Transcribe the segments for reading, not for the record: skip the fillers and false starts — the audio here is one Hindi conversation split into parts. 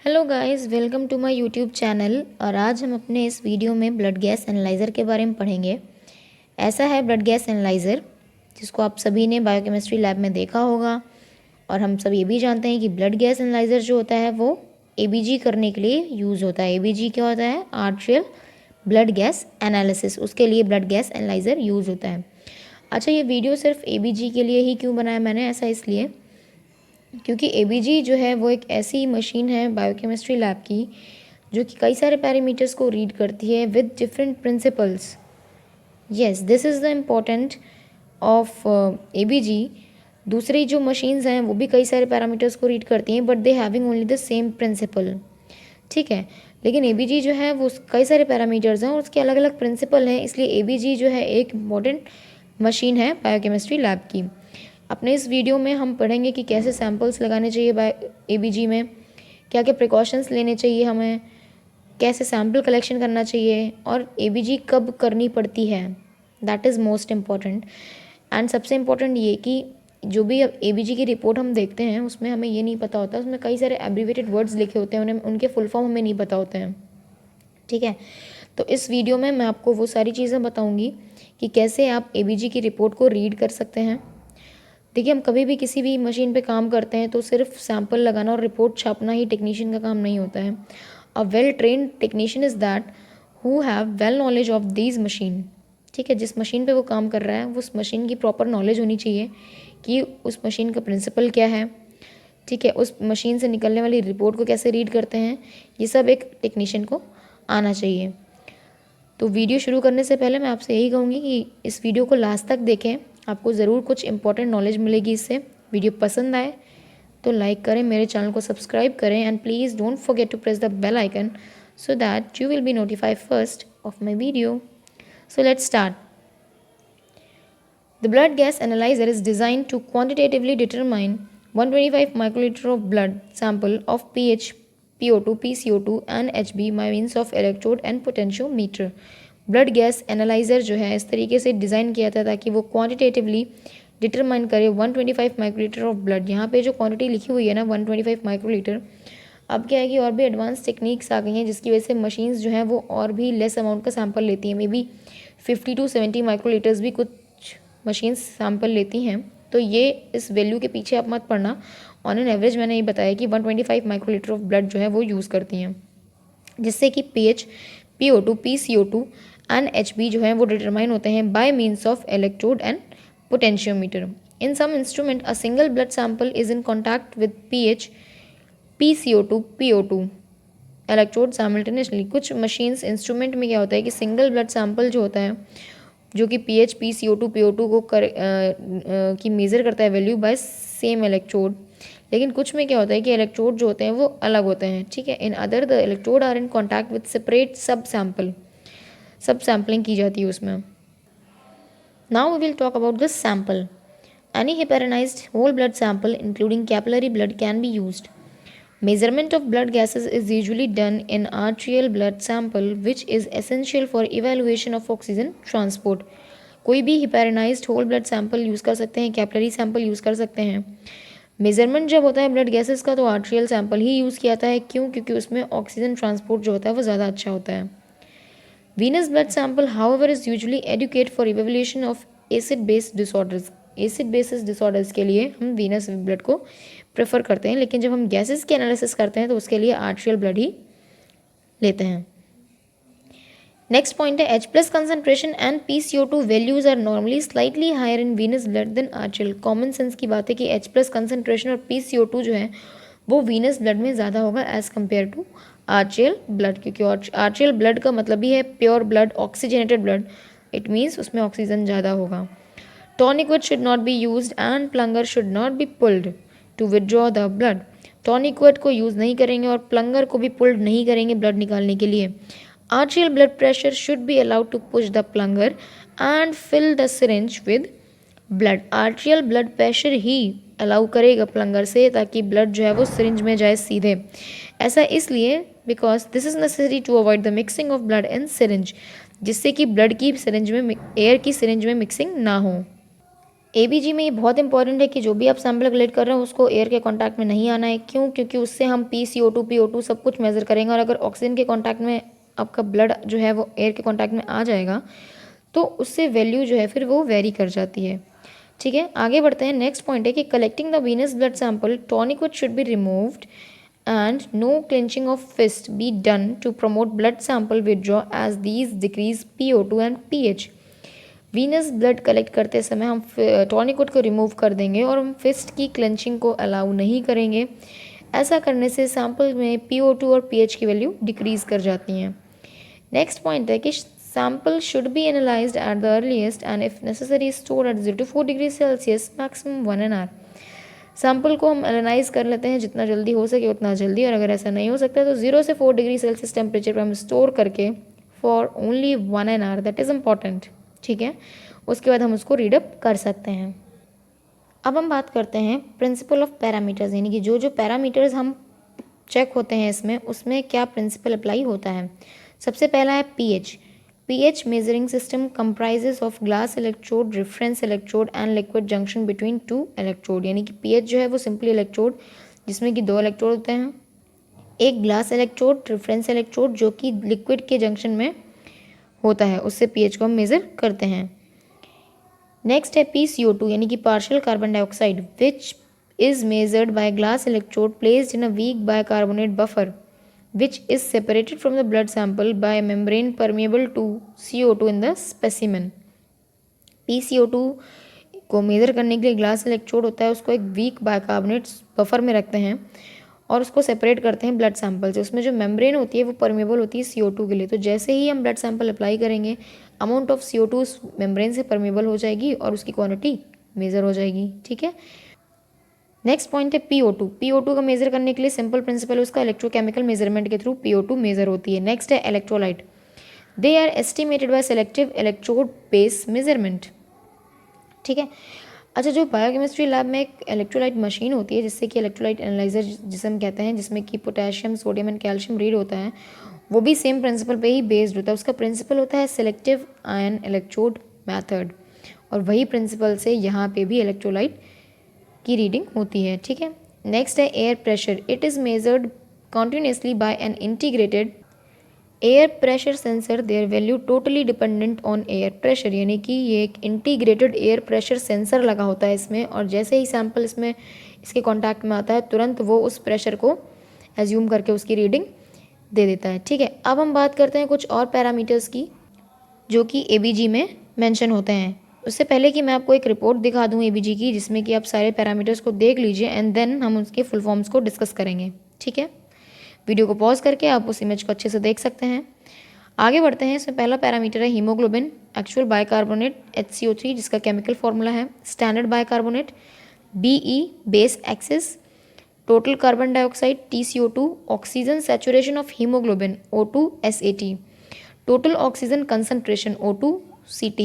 Hello guys, welcome to my YouTube channel. और आज हम अपने इस वीडियो में ब्लड गैस एनालाइज़र के बारे में पढ़ेंगे। ऐसा है ब्लड गैस एनालाइज़र, जिसको आप सभी ने बायोकेमिस्ट्री लैब में देखा होगा। और हम सब ये भी जानते हैं कि ब्लड गैस एनालाइज़र जो होता है वो एबीजी करने के लिए यूज़ होता है। एबीजी क्या होता है? आर्ट्रियल ब्लड गैस एनालिसिस, उसके लिए ब्लड गैस एनालाइज़र यूज़ होता है। अच्छा, ये वीडियो सिर्फ एबीजी के लिए ही क्यों बनाया मैंने? ऐसा इसलिए क्योंकि एबीजी जो है वो एक ऐसी मशीन है बायोकेमिस्ट्री लैब की जो कि कई सारे पैरामीटर्स को रीड करती है with different principles. Yes, this is the important of ABG. दूसरी जो मशीन्स हैं वो भी कई सारे पैरामीटर्स को रीड करती हैं, but they having only the same principle. ठीक है, लेकिन एबीजी जो है वो कई सारे पैरामीटर्स हैं और उसके अलग अलग प्रिंसिपल हैं, इसलिए एबीजी जो है एक इम्पॉर्टेंट मशीन है बायोकेमिस्ट्री लैब की। अपने इस वीडियो में हम पढ़ेंगे कि कैसे सैम्पल्स लगाने चाहिए एबीजी में, क्या क्या प्रिकॉशंस लेने चाहिए हमें, कैसे सैम्पल कलेक्शन करना चाहिए और एबीजी कब करनी पड़ती है। That is most important. And सबसे इम्पॉर्टेंट ये कि जो भी एबीजी की रिपोर्ट हम देखते हैं उसमें हमें ये नहीं पता होता, उसमें कई सारे एब्रीवेटेड वर्ड्स लिखे होते हैं, उन्हें उनके फुल फॉर्म हमें नहीं पता होते हैं। ठीक है, तो इस वीडियो में मैं आपको वो सारी चीज़ें बताऊंगी कि कैसे आप एबीजी की रिपोर्ट को रीड कर सकते हैं। देखिए, हम कभी भी किसी भी मशीन पे काम करते हैं तो सिर्फ सैंपल लगाना और रिपोर्ट छापना ही टेक्नीशियन का काम नहीं होता है। A well trained technician is that who have well knowledge of these machine. ठीक है, जिस मशीन पे वो काम कर रहा है वो उस मशीन की प्रॉपर नॉलेज होनी चाहिए कि उस मशीन का प्रिंसिपल क्या है। ठीक है, उस मशीन से निकलने वाली रिपोर्ट को कैसे रीड करते हैं, ये सब एक टेक्नीशियन को आना चाहिए। तो वीडियो शुरू करने से पहले मैं आपसे यही कहूँगी कि इस वीडियो को लास्ट तक देखें, आपको ज़रूर कुछ इंपॉर्टेंट नॉलेज मिलेगी इससे। वीडियो पसंद आए तो लाइक करें, मेरे चैनल को सब्सक्राइब करें and please don't forget to press the bell icon so that you will be notified first of my video. So let's start. The blood gas analyzer is designed to quantitatively determine 125 microliter of blood sample of pH, PO2, PCO2 and HB by means of electrode and potentiometer. Blood gas analyser जो है इस तरीके से डिज़ाइन किया था ताकि वो क्वांटिटेटिवली डिटरमाइन करे 125 माइक्रोलीटर ऑफ ब्लड। यहाँ पे जो क्वांटिटी लिखी हुई है ना 125 माइक्रोलीटर, अब क्या है कि और भी एडवांस टेक्निक्स आ गई हैं जिसकी वजह से मशीन्स जो हैं वो और भी लेस अमाउंट का सैंपल लेती हैं। मे बी 50 to 70 माइक्रोलीटर्स भी कुछ मशीन्स सैंपल लेती हैं। तो ये इस वैल्यू के पीछे आप मत पड़ना। ऑन एन एवरेज मैंने ये बताया कि 125 माइक्रोलीटर ऑफ ब्लड जो है वो यूज़ करती हैं, जिससे कि pH, PO2, PCO2 and HB जो है वो डिटरमाइन होते हैं by means of electrode and potentiometer. In some instrument a single blood sample is in contact with pH, PCO2, PO2 electrode simultaneously. कुछ मशीन्स इंस्ट्रूमेंट में क्या होता है कि सिंगल ब्लड सैंपल जो होता है जो कि पीएच, PCO2, PO2 को की मेज़र करता है वैल्यू बाय सेम इलेक्ट्रोड। लेकिन कुछ में क्या होता है कि इलेक्ट्रोड जो होते हैं वो अलग होते हैं। ठीक है, in other the electrode are in contact with separate sub sampling की जाती है उसमें। Now we will talk about this sample. Any heparinized whole blood sample including capillary blood can be used. Measurement of blood gases is usually done in arterial blood sample which is essential for evaluation of oxygen transport. कोई भी heparinized whole blood sample use कर सकते हैं, कैपिलरी सैंपल यूज़ कर सकते हैं। मेजरमेंट जब होता है ब्लड गैसेस का तो आर्ट्रियल सैंपल ही यूज़ किया जाता है। क्यों? क्योंकि उसमें ऑक्सीजन ट्रांसपोर्ट जो होता है वो ज़्यादा अच्छा होता है। Venous blood sample, however, is usually adequate for evaluation of acid-base disorders. Acid-basis disorders के लिए हम वीनस ब्लड को प्रेफर करते हैं, लेकिन जब हम गैसेस के एनालिसिस करते हैं तो उसके लिए आर्ट्रियल ब्लड ही लेते हैं। नेक्स्ट पॉइंट है H plus concentration and PCO2 values are normally slightly higher in venous blood than arterial. Common sense की बात है कि एच प्लस कंसनट्रेशन और PCO2 जो है वो वीनस ब्लड में ज़्यादा होगा as compare to arterial blood, क्योंकि आर्ट्रियल ब्लड का मतलब ही है pure blood, oxygenated blood. It means उसमें ऑक्सीजन ज़्यादा होगा। Tourniquet should not be used and plunger should not be pulled to withdraw the blood. Tourniquet को यूज़ नहीं करेंगे और प्लंगर को भी पुल्ड नहीं करेंगे ब्लड निकालने के लिए। Arterial blood pressure should be allowed to push the plunger and fill the syringe with blood. Arterial blood pressure ही अलाउ करेगा प्लंगर से ताकि ब्लड जो है वो सिरिंज में जाए सीधे। ऐसा इसलिए because this is necessary to avoid the mixing of blood in syringe, जिससे कि ब्लड की सिरिंज में एयर की सिरिंज में मिक्सिंग ना हो। एबीजी में ये बहुत इंपॉर्टेंट है कि जो भी आप सैंपल कलेक्ट कर रहे हो उसको एयर के कांटेक्ट में नहीं आना है। क्यों? क्योंकि उससे हम PCO2 PO2 सब कुछ मेज़र करेंगे, और अगर ऑक्सीजन के कांटेक्ट में आपका ब्लड जो है वो एयर के कांटेक्ट में आ जाएगा तो उससे वैल्यू जो है फिर वो वेरी कर जाती है। ठीक है, आगे बढ़ते हैं। नेक्स्ट पॉइंट है कि collecting the venous blood sample, tonic should be removed and no clenching of fist be done to promote blood sample withdraw as these decrease PO2 and pH। Venous blood collect करते समय हम टॉनिक को रिमूव कर देंगे और हम फिस्ट की क्लेंचिंग को अलाउ नहीं करेंगे। ऐसा करने से सैंपल में PO2 और pH की वैल्यू डिक्रीज कर जाती हैं। नेक्स्ट पॉइंट है कि sample should be analysed at the earliest and if necessary store at 0 to 4 degree Celsius maximum 1 hour। Sample को हम एनालाइज कर लेते हैं जितना जल्दी हो सके उतना जल्दी, और अगर ऐसा नहीं हो सकता तो 0 से 4 डिग्री सेल्सियस टेम्परेचर पर हम स्टोर करके for only 1 hour, that is important. ठीक है, उसके बाद हम उसको रीडअप कर सकते हैं। अब हम बात करते हैं प्रिंसिपल ऑफ पैरामीटर्स, यानी कि जो जो पैरामीटर्स हम चेक होते हैं इसमें उसमें क्या प्रिंसिपल अप्लाई होता है। सबसे पहला है pH. PH measuring system comprises of glass electrode, reference electrode and liquid junction between 2 electrode. यानी कि पीएच जो है वो सिंपली इलेक्ट्रोड जिसमें कि 2 इलेक्ट्रोड होते हैं, एक ग्लास इलेक्ट्रोड, रेफरेंस इलेक्ट्रोड जो कि लिक्विड के जंक्शन में होता है, उससे पीएच को हम मेज़र करते हैं। नेक्स्ट है PCO2 यानी कि partial carbon dioxide, which is measured by glass electrode placed in a weak bicarbonate buffer which is separated from the blood sample by a membrane permeable to CO2 in the specimen। PCO2 को मेज़र करने के लिए ग्लास इलेक्ट्रोड होता है, उसको एक वीक बाइकार्बोनेट बफर में रखते हैं और उसको सेपरेट करते हैं ब्लड सैंपल से। उसमें जो मेम्ब्रेन होती है वो परमेबल होती है CO2 के लिए, तो जैसे ही हम ब्लड सैंपल अप्लाई करेंगे अमाउंट ऑफ CO2 उस मेम्ब्रेन से परमेबल हो जाएगी और उसकी क्वांटिटी मेज़र हो जाएगी। ठीक है, नेक्स्ट पॉइंट है PO2। PO2 का मेज़र करने के लिए सिंपल प्रिंसिपल है उसका, इलेक्ट्रोकेमिकल मेजरमेंट के थ्रू PO2 मेज़र होती है। नेक्स्ट है electrolyte, they are estimated by selective electrode base measurement. ठीक है, अच्छा, जो बायोकेमिस्ट्री लैब में एक इलेक्ट्रोलाइट मशीन होती है जिससे कि इलेक्ट्रोलाइट एनालाइजर जिसे हम कहते हैं, जिसमें कि potassium, sodium and calcium read होता है, वो भी सेम प्रिंसिपल पे ही बेस्ड होता है। उसका प्रिंसिपल होता है सेलेक्टिव आयन इलेक्ट्रोड मैथड, और वही प्रिंसिपल से यहाँ पे भी इलेक्ट्रोलाइट की रीडिंग होती है। ठीक है, नेक्स्ट है air pressure, it is measured continuously by an integrated air pressure sensor, their value totally dependent on air pressure. यानी कि ये एक इंटीग्रेटेड एयर प्रेशर सेंसर लगा होता है इसमें, और जैसे ही सैंपल इसमें इसके कांटेक्ट में आता है तुरंत वो उस प्रेशर को एज्यूम करके उसकी रीडिंग दे देता है। ठीक है, अब हम बात करते हैं कुछ और पैरामीटर्स की जो कि ABG में मेंशन होते हैं। उससे पहले कि मैं आपको एक रिपोर्ट दिखा दूं ABG की जिसमें कि आप सारे पैरामीटर्स को देख लीजिए एंड देन हम उसके फुल फॉर्म्स को डिस्कस करेंगे। ठीक है, वीडियो को पॉज करके आप उस इमेज को अच्छे से देख सकते हैं। आगे बढ़ते हैं। इसमें पहला पैरामीटर है हीमोग्लोबिन, एक्चुअल बाइकार्बोनेट HCO3 जिसका केमिकल फॉर्मूला है standard bicarbonate, BE base axis, total carbon dioxide TCO2, oxygen saturation of haemoglobin O2 SAT, total oxygen concentration O2 CT,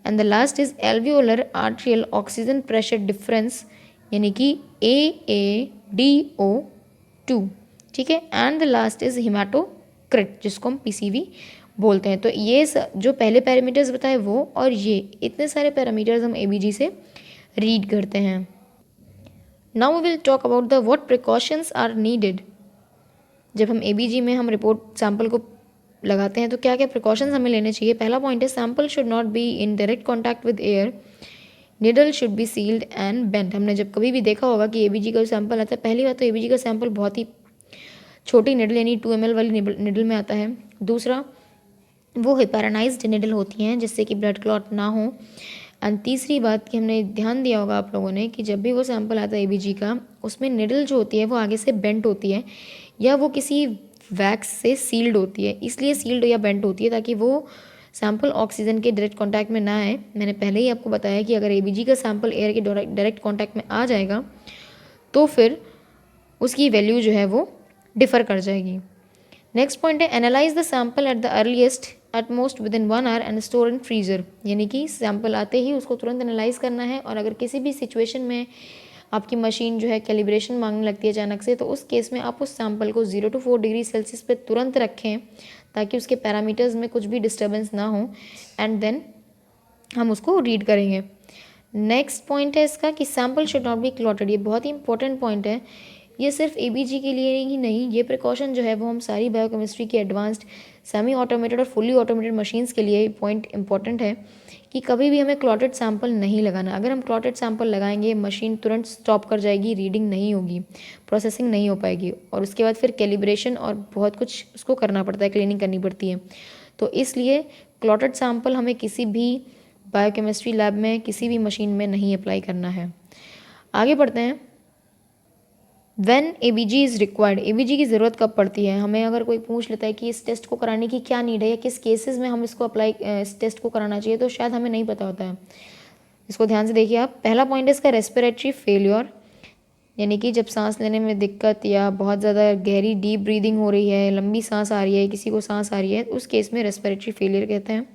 and the last is alveolar arterial oxygen pressure difference यानी कि AADO2। ठीक है, एंड द लास्ट इज हिमाटोक्रिट जिसको हम PCV बोलते हैं। तो ये जो पहले पैरामीटर्स बताए वो और ये इतने सारे पैरामीटर्स हम ABG से रीड करते हैं। Now we will talk about the what precautions are needed. जब हम ABG में हम रिपोर्ट सैंपल को लगाते हैं तो क्या क्या प्रिकॉशंस हमें लेने चाहिए। पहला पॉइंट है sample should not be in direct contact with air, needle should be sealed and bent. हमने जब कभी भी देखा होगा कि ABG का सैंपल आता है, पहली बात तो ABG का सैंपल बहुत ही छोटी निडल यानी 2 ml वाली निडल में आता है। दूसरा, वो हेपेरानाइज्ड निडल होती हैं जिससे कि ब्लड क्लॉट ना हो। एंड तीसरी बात कि हमने ध्यान दिया होगा आप लोगों ने कि जब भी वो सैंपल आता है ABG का, उसमें निडल जो होती है वो आगे से बेंट होती है या वो किसी वैक्स से सील्ड होती है, इसलिए सील्ड या बेंट होती है ताकि वो सैंपल ऑक्सीजन के डायरेक्ट कांटेक्ट में ना आए। मैंने पहले ही आपको बताया कि अगर ABG का सैंपल एयर के डायरेक्ट कांटेक्ट में आ जाएगा तो फिर उसकी वैल्यू जो है वो डिफ़र कर जाएगी। नेक्स्ट पॉइंट है analyse the sample at the earliest at most with in 1 hour and store in freezer. यानी कि सैंपल आते ही उसको तुरंत एनालाइज करना है, और अगर किसी भी सिचुएशन में आपकी मशीन जो है कैलिब्रेशन मांगने लगती है अचानक से, तो उस केस में आप उस सैंपल को 0 to 4 डिग्री सेल्सियस पे तुरंत रखें ताकि उसके पैरामीटर्स में कुछ भी डिस्टर्बेंस ना हो, एंड देन हम उसको रीड करेंगे। नेक्स्ट पॉइंट है इसका कि sample should not B clotted. ये बहुत ही इंपॉर्टेंट पॉइंट है। ये सिर्फ एबीजी के लिए ही नहीं, ये प्रिकॉशन जो है वो हम सारी बायोकेमिस्ट्री की एडवांस्ड सेमी ऑटोमेटेड और फुली ऑटोमेटेड मशीन्स के लिए पॉइंट इंपॉर्टेंट है कि कभी भी हमें क्लॉटेड सैंपल नहीं लगाना। अगर हम क्लॉटेड सैंपल लगाएंगे मशीन तुरंत स्टॉप कर जाएगी, रीडिंग नहीं होगी, प्रोसेसिंग नहीं हो पाएगी और उसके बाद फिर कैलिब्रेशन और बहुत कुछ उसको करना पड़ता है, क्लीनिंग करनी पड़ती है। तो इसलिए क्लॉटेड सैंपल हमें किसी भी बायोकेमिस्ट्री लैब में किसी भी मशीन में नहीं अप्लाई करना है। आगे बढ़ते हैं। When ABG is required, ABG की ज़रूरत कब पड़ती है? हमें अगर कोई पूछ लेता है कि इस टेस्ट को कराने की क्या नीड है या किस केसेस में हम इसको अप्लाई इस टेस्ट को कराना चाहिए, तो शायद हमें नहीं पता होता है। इसको ध्यान से देखिए आप। पहला पॉइंट है इसका रेस्पिरेटरी फेल्योर, यानी कि जब सांस लेने में दिक्कत या बहुत ज़्यादा गहरी डीप ब्रीदिंग हो रही है, लंबी सांस आ रही है, किसी को सांस आ रही है, उस केस में रेस्पिरेटरी फेलियर कहते हैं।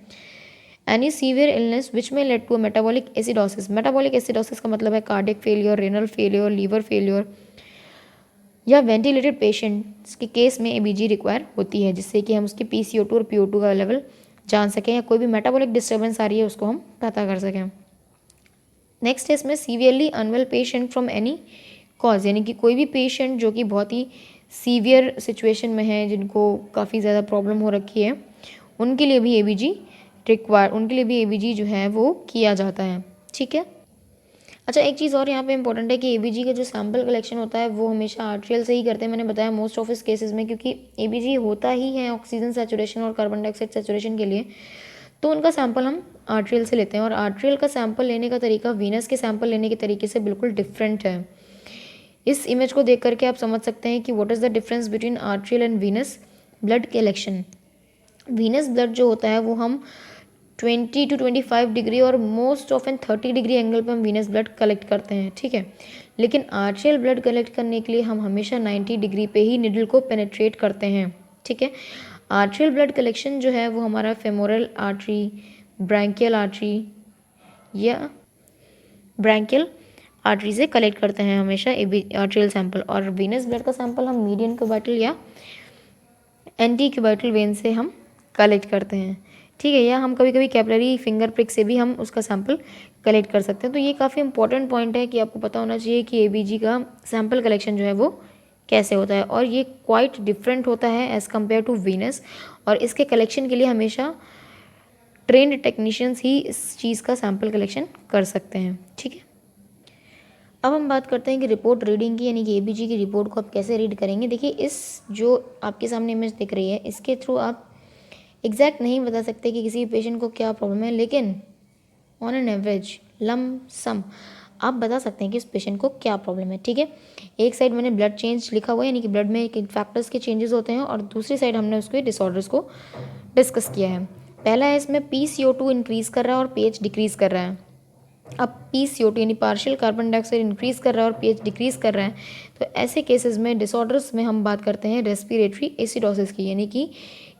एनी सीवियर इलनेस विच में led to a metabolic acidosis. Metabolic acidosis का मतलब है cardiac failure, renal failure, liver failure या वेंटिलेटेड पेशेंट्स के केस में एबीजी रिक्वायर होती है, जिससे कि हम उसकी PCO2 और PO2 का लेवल जान सकें या कोई भी मेटाबॉलिक डिस्टर्बेंस आ रही है उसको हम पता कर सकें। नेक्स्ट है इसमें severely unwell patient from any cause, यानी कि कोई भी पेशेंट जो कि बहुत ही सीवियर सिचुएशन में है, जिनको काफ़ी ज़्यादा प्रॉब्लम हो रखी है, उनके लिए भी एबीजी जो है वो किया जाता है। ठीक है। अच्छा, एक चीज़ और यहाँ पे इंपॉर्टेंट है कि एबीजी का जो सैम्पल कलेक्शन होता है वो हमेशा आर्ट्रियल से ही करते हैं। मैंने बताया मोस्ट ऑफ इस केसेस में, क्योंकि एबीजी होता ही है ऑक्सीजन सैचुरेशन और कार्बन डाइऑक्साइड सैचुरेशन के लिए, तो उनका सैंपल हम आर्ट्रियल से लेते हैं। और आर्ट्रियल का सैंपल लेने का तरीका वीनस के सैंपल लेने के तरीके से बिल्कुल डिफरेंट है। इस इमेज को देख करके आप समझ सकते हैं कि what is the difference between arterial and venous blood collection. Venous blood जो होता है वो हम 20 to 25 डिग्री और मोस्ट ऑफन 30 डिग्री एंगल पर हम वीनस ब्लड कलेक्ट करते हैं। ठीक है। लेकिन आर्ट्रियल ब्लड कलेक्ट करने के लिए हम हमेशा 90 डिग्री पे ही निडल को पेनेट्रेट करते हैं। ठीक है। आर्ट्रियल ब्लड कलेक्शन जो है वो हमारा फेमोरल आर्टरी, ब्रैंकियल आर्टरी या ब्रैंकियल आर्टरी से कलेक्ट करते हैं हमेशा आर्ट्रियल सैंपल। और वीनस ब्लड का सैंपल हम मीडियन क्यूबाइटल या एंटी क्यूबाइटल वेन से हम कलेक्ट करते हैं। ठीक है। या हम कभी कभी कैपिलरी फिंगर प्रिक से भी हम उसका सैंपल कलेक्ट कर सकते हैं। तो ये काफ़ी इंपॉर्टेंट पॉइंट है कि आपको पता होना चाहिए कि एबीजी का सैंपल कलेक्शन जो है वो कैसे होता है, और ये क्वाइट डिफरेंट होता है एज़ कम्पेयर टू वीनस। और इसके कलेक्शन के लिए हमेशा ट्रेंड टेक्नीशियंस ही इस चीज़ का सैंपल कलेक्शन कर सकते हैं। ठीक है। अब हम बात करते हैं कि रिपोर्ट रीडिंग की, यानी कि एबीजी की रिपोर्ट को आप कैसे रीड करेंगे। देखिए, इस जो आपके सामने इमेज दिख रही है इसके थ्रू आप एग्जैक्ट नहीं बता सकते कि किसी पेशेंट को क्या प्रॉब्लम है, लेकिन ऑन एन एवरेज लम सम आप बता सकते हैं कि इस पेशेंट को क्या प्रॉब्लम है। ठीक है। एक साइड मैंने ब्लड चेंज लिखा हुआ है, यानी कि ब्लड में फैक्टर्स के चेंजेस होते हैं, और दूसरी साइड हमने उसके डिसऑर्डर्स को डिस्कस किया है। पहला है इसमें PCO2 इंक्रीज़ कर रहा है और pH डिक्रीज़ कर रहा है। अब PCO2 यानी पार्शियल कार्बन डाइऑक्साइड इंक्रीज़ कर रहा है और pH डिक्रीज़ कर रहा है, तो ऐसे केसेस में डिसऑर्डर्स में हम बात करते हैं रेस्पिरेटरी एसिडोसिस की, यानी कि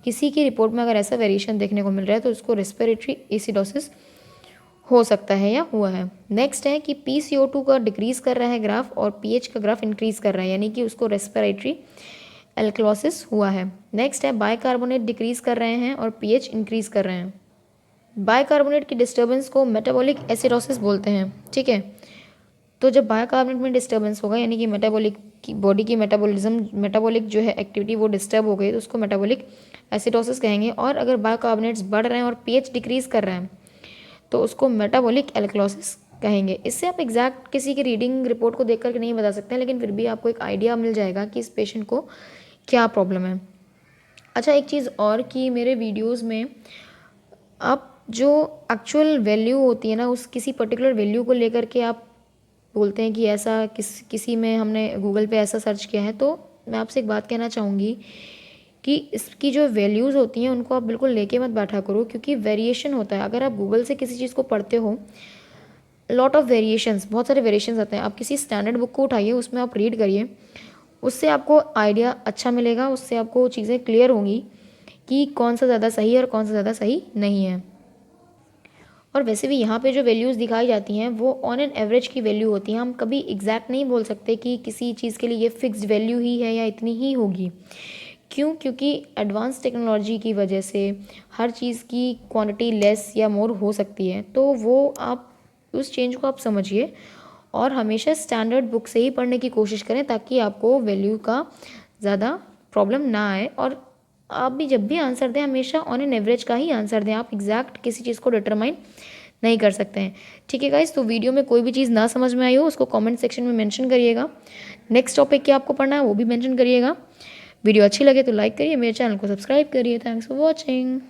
किसी की रिपोर्ट में अगर ऐसा वेरिएशन देखने को मिल रहा है तो उसको रेस्पिरेटरी एसिडोसिस हो सकता है या हुआ है। नेक्स्ट है कि PCO2 का डिक्रीज़ कर रहा है ग्राफ और pH का ग्राफ इंक्रीज़ कर रहा है, यानी कि उसको रेस्पिरेटरी एल्कलोसिस हुआ है। नेक्स्ट है बाइकार्बोनेट डिक्रीज़ कर रहे हैं और pH इंक्रीज़ कर रहे हैं। बाइकार्बोनेट की डिस्टर्बेंस को मेटाबॉलिक एसिडोसिस बोलते हैं। ठीक है। तो जब बाइकार्बोनेट में डिस्टर्बेंस होगा, यानी कि मेटाबॉलिक की बॉडी की मेटाबॉलिक जो है एक्टिविटी वो डिस्टर्ब हो गई, तो उसको मेटाबॉलिक एसिडोसिस कहेंगे। और अगर बाइकार्बोनेट्स बढ़ रहे हैं और pH डिक्रीज़ कर रहे हैं तो उसको मेटाबॉलिक एल्कलोसिस कहेंगे। इससे आप एग्जैक्ट किसी की रीडिंग रिपोर्ट को देख करके नहीं बता सकते हैं, लेकिन फिर भी आपको एक आइडिया मिल जाएगा कि इस पेशेंट को क्या प्रॉब्लम है। अच्छा, एक चीज़ और कि मेरे वीडियोज़ में आप जो एक्चुअल वैल्यू होती है ना, उस किसी पर्टिकुलर वैल्यू को लेकर के आप बोलते हैं कि ऐसा किसी में हमने गूगल पे ऐसा सर्च किया है, तो मैं आपसे एक बात कहना चाहूँगी कि इसकी जो वैल्यूज़ होती हैं उनको आप बिल्कुल लेके मत बैठा करो, क्योंकि वेरिएशन होता है। अगर आप गूगल से किसी चीज़ को पढ़ते हो, लॉट ऑफ वेरिएशंस, बहुत सारे वेरिएशंस आते हैं। आप किसी स्टैंडर्ड बुक को उठाइए, उसमें आप रीड करिए, उससे आपको आइडिया अच्छा मिलेगा, उससे आपको चीज़ें क्लियर होंगी कि कौन सा ज़्यादा सही है और कौन सा ज़्यादा सही नहीं है। और वैसे भी यहाँ पे जो वैल्यूज़ दिखाई जाती हैं वो ऑन एन एवरेज की वैल्यू होती हैं। हम कभी एग्जैक्ट नहीं बोल सकते कि किसी चीज़ के लिए ये फिक्स्ड वैल्यू ही है या इतनी ही होगी। क्यों? क्योंकि एडवांस टेक्नोलॉजी की वजह से हर चीज़ की क्वांटिटी लेस या मोर हो सकती है, तो वो आप कि उस चेंज को आप समझिए और हमेशा स्टैंडर्ड बुक से ही पढ़ने की कोशिश करें ताकि आपको वैल्यू का ज़्यादा प्रॉब्लम ना आए। और आप भी जब भी आंसर दें हमेशा ऑन एन एवरेज का ही आंसर दें, आप एग्जैक्ट किसी चीज़ को डिटरमाइन नहीं कर सकते हैं। ठीक है गाइस, तो वीडियो में कोई भी चीज़ ना समझ में आई हो उसको कमेंट सेक्शन में मेंशन करिएगा। नेक्स्ट टॉपिक क्या आपको पढ़ना है वो भी मेंशन करिएगा। वीडियो अच्छी लगे तो लाइक करिए, मेरे चैनल को सब्सक्राइब करिए। Thanks for watching.